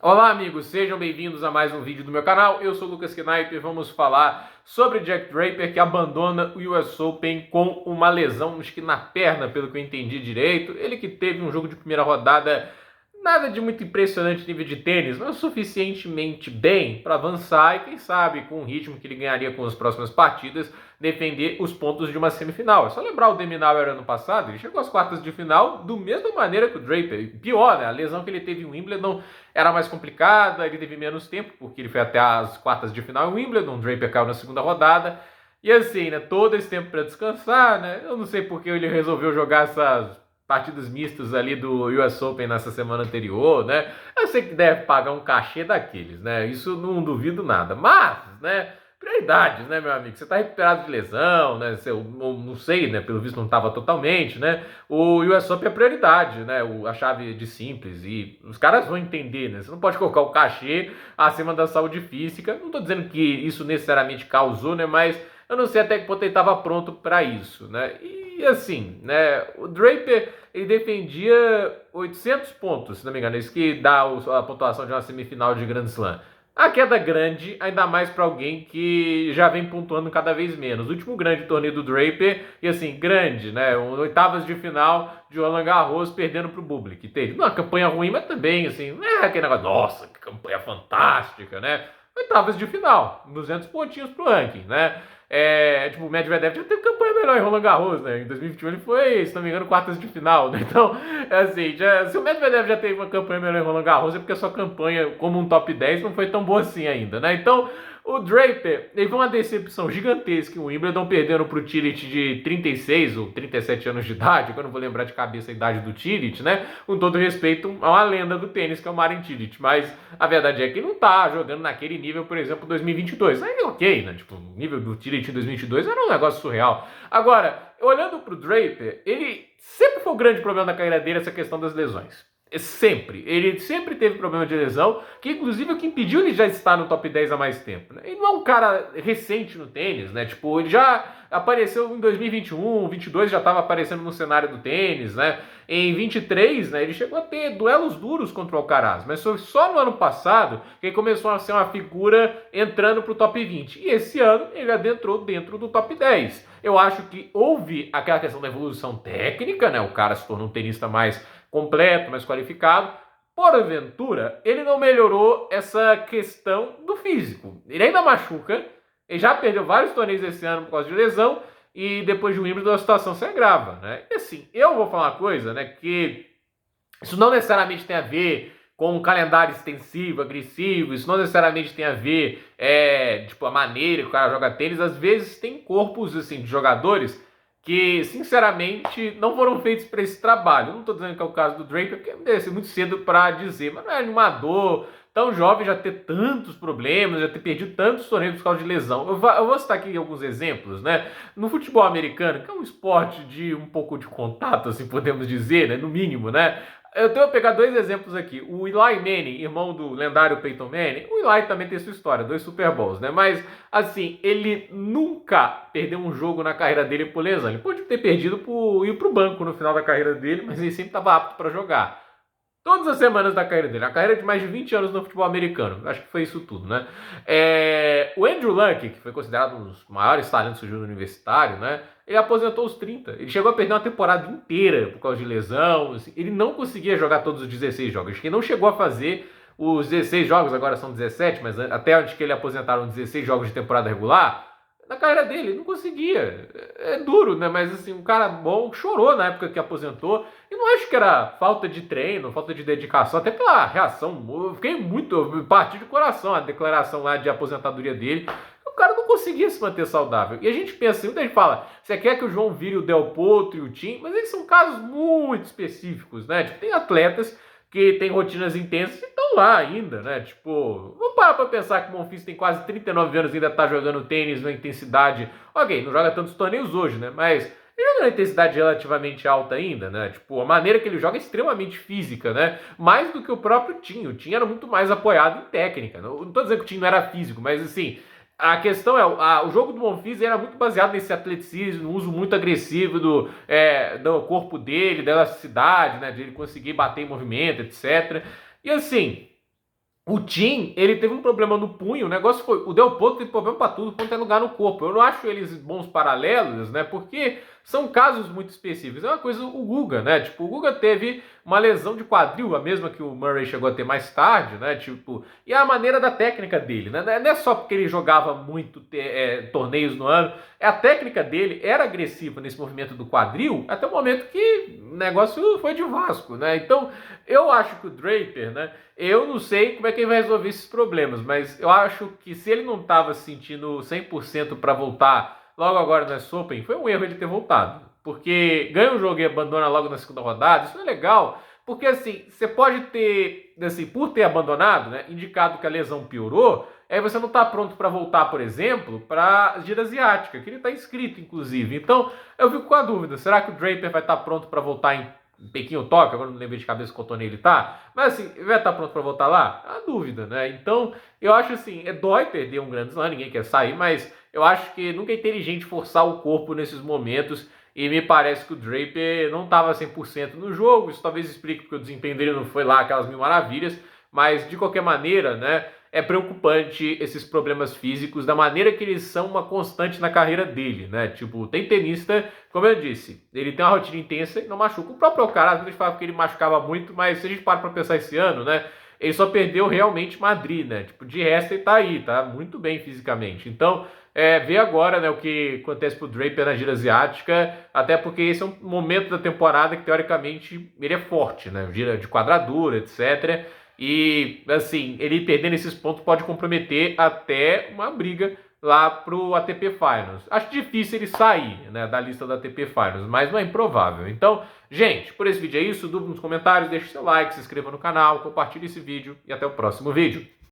Olá amigos, sejam bem-vindos a mais um vídeo do meu canal. Eu sou o Lucas Knight e vamos falar sobre Jack Draper, que abandona o US Open com uma lesão, acho que na perna, pelo que eu entendi direito. Ele que teve um jogo de primeira rodada nada de muito impressionante nível de tênis, mas o suficientemente bem para avançar e quem sabe com o ritmo que ele ganharia com as próximas partidas, defender os pontos de uma semifinal. É só lembrar o Deminauer ano passado, ele chegou às quartas de final da mesma maneira que o Draper. Pior, né? A lesão que ele teve em Wimbledon era mais complicada, ele teve menos tempo, porque ele foi até as quartas de final em Wimbledon, o Draper caiu na segunda rodada. E assim, né, todo esse tempo para descansar, né? Eu não sei porque ele resolveu jogar essas partidas mistas ali do US Open nessa semana anterior, né? Eu sei que deve pagar um cachê daqueles, né? Isso não duvido nada. Mas, né? Prioridades, né, meu amigo? Você tá recuperado de lesão, né? Eu não sei, né? Pelo visto não estava totalmente, né? O US Open é prioridade, né? A chave de simples e os caras vão entender, né? Você não pode colocar o cachê acima da saúde física. Não tô dizendo que isso necessariamente causou, né? Mas eu não sei até que ponto ele estava pronto para isso, né? E assim, né? O Draper ele defendia 800 pontos, se não me engano, isso que dá a pontuação de uma semifinal de Grand Slam. A queda grande, ainda mais para alguém que já vem pontuando cada vez menos. O último grande torneio do Draper, e assim, grande, né? Oitavas de final de Roland Garros perdendo para o Bublik. Teve uma campanha ruim, mas também, assim, não é aquele negócio, nossa, que campanha fantástica, né? Oitavas de final, 200 pontinhos pro ranking, né? Tipo, o Medvedev já teve campanha melhor em Roland Garros, né? Em 2021 ele foi, se não me engano, quartas de final, né? Então, assim, se o Medvedev já teve uma campanha melhor em Roland Garros, é porque a sua campanha como um top 10 não foi tão boa assim ainda, né? Então, o Draper teve uma decepção gigantesca em Wimbledon, perdendo pro Cilic de 36 ou 37 anos de idade, que eu não vou lembrar de cabeça a idade do Cilic, né? Com todo respeito a uma lenda do tênis, que é o Marin Cilic, mas a verdade é que ele não tá jogando naquele nível, por exemplo, 2022. Aí ok, né? Tipo, o nível do Cilic em 2022 era um negócio surreal. Agora, olhando pro Draper, ele sempre foi o grande problema da carreira dele, essa questão das lesões. Sempre. Ele sempre teve problema de lesão, que inclusive é o que impediu ele já estar no top 10 há mais tempo. Né? Ele não é um cara recente no tênis, né? Tipo, ele já apareceu em 2021, 22 já estava aparecendo no cenário do tênis, né? Em 23, né, ele chegou a ter duelos duros contra o Alcaraz, mas foi só no ano passado que ele começou a ser uma figura entrando para o top 20. E esse ano ele adentrou dentro do top 10. Eu acho que houve aquela questão da evolução técnica, né? O cara se tornou um tenista mais completo, mais qualificado. Porventura, ele não melhorou essa questão do físico. Ele ainda machuca, ele já perdeu vários torneios esse ano por causa de lesão, e depois de Wimbledon a situação se agrava, né? E assim, eu vou falar uma coisa, né, que isso não necessariamente tem a ver com um calendário extensivo, agressivo, isso não necessariamente tem a ver, tipo, a maneira que o cara joga tênis. Às vezes tem corpos, assim, de jogadores que, sinceramente, não foram feitos para esse trabalho. Eu não estou dizendo que é o caso do Draper, porque deve ser muito cedo para dizer, mas não é animador, tão jovem, já ter tantos problemas, já ter perdido tantos torneios por causa de lesão. Eu vou citar aqui alguns exemplos, né? No futebol americano, que é um esporte de um pouco de contato, assim podemos dizer, né? No mínimo, né? Eu tenho que pegar dois exemplos aqui. O Eli Manning, irmão do lendário Peyton Manning. O Eli também tem sua história, 2 Super Bowls, né? Mas, assim, ele nunca perdeu um jogo na carreira dele por lesão. Ele pode ter perdido por ir pro banco no final da carreira dele, mas ele sempre estava apto para jogar. Todas as semanas da carreira dele. A carreira de mais de 20 anos no futebol americano. Acho que foi isso tudo, né? O Andrew Luck, que foi considerado um dos maiores talentos do jogo universitário, né? Ele aposentou aos 30. Ele chegou a perder uma temporada inteira por causa de lesão. Assim, ele não conseguia jogar todos os 16 jogos. Acho que ele não chegou a fazer os 16 jogos, agora são 17, mas até antes que ele aposentaram 16 jogos de temporada regular, na carreira dele, ele não conseguia. É duro, né? Mas assim, um cara bom chorou na época que aposentou. E não acho que era falta de treino, falta de dedicação, até pela reação. Eu fiquei muito. Parti de coração a declaração lá de aposentadoria dele. O cara não conseguia se manter saudável. E a gente pensa assim, muita gente fala, você quer que o João vire o Del Potro e o Tim? Mas eles são casos muito específicos, né? Tipo, tem atletas que têm rotinas intensas e estão lá ainda, né? Tipo, vamos parar pra pensar que o Monfils tem quase 39 anos e ainda tá jogando tênis na intensidade. Ok, não joga tantos torneios hoje, né? Mas ele joga na intensidade relativamente alta ainda, né? Tipo, a maneira que ele joga é extremamente física, né? Mais do que o próprio Tim. O Tim era muito mais apoiado em técnica. Não tô dizendo que o Tim não era físico, mas assim, a questão é, o jogo do Monfils era muito baseado nesse atleticismo, no uso muito agressivo do corpo dele, da elasticidade, né, de ele conseguir bater em movimento, etc. E assim, O Tim, ele teve um problema no punho, o negócio foi, o Del Potro teve problema pra tudo quanto é lugar no corpo. Eu não acho eles bons paralelos, né, porque são casos muito específicos. É uma coisa o Guga, né, tipo, o Guga teve uma lesão de quadril, a mesma que o Murray chegou a ter mais tarde, né, tipo, e a maneira da técnica dele, né, não é só porque ele jogava muito torneios no ano, a técnica dele era agressiva nesse movimento do quadril, até o momento que o negócio foi de Vasco, né, então eu acho que o Draper, né, eu não sei como é que ele vai resolver esses problemas, mas eu acho que se ele não estava se sentindo 100% para voltar logo agora na Open, foi um erro ele ter voltado. Porque ganha um jogo e abandona logo na segunda rodada, isso não é legal. Porque assim, você pode ter, assim, por ter abandonado, né, indicado que a lesão piorou, aí você não está pronto para voltar, por exemplo, para a gira asiática, que ele está inscrito, inclusive. Então, eu fico com a dúvida, será que o Draper vai estar pronto para voltar em Pequim ou Tóquio, agora não lembro de cabeça qual torneio ele tá, mas assim, vai estar pronto para voltar lá? A dúvida, né? Então, eu acho assim, dói perder um grande slam, ninguém quer sair, mas eu acho que nunca é inteligente forçar o corpo nesses momentos, e me parece que o Draper não estava 100% no jogo, isso talvez explique porque o desempenho dele não foi lá aquelas mil maravilhas, mas de qualquer maneira, né, é preocupante esses problemas físicos, da maneira que eles são uma constante na carreira dele, né? Tipo, tem tenista, como eu disse, ele tem uma rotina intensa e não machuca. O próprio Alcaraz, a gente fala que ele machucava muito, mas se a gente para pra pensar esse ano, né? Ele só perdeu realmente Madrid, né? Tipo, de resto ele tá aí, tá muito bem fisicamente. Então, ver agora, né, o que acontece pro Draper na gira asiática, até porque esse é um momento da temporada que, teoricamente, ele é forte, né? Gira de quadradura, etc. E, assim, ele perdendo esses pontos pode comprometer até uma briga lá pro ATP Finals. Acho difícil ele sair, né, da lista da ATP Finals, mas não é improvável. Então, gente, por esse vídeo é isso. Dúvida nos comentários, deixe seu like, se inscreva no canal, compartilhe esse vídeo e até o próximo vídeo.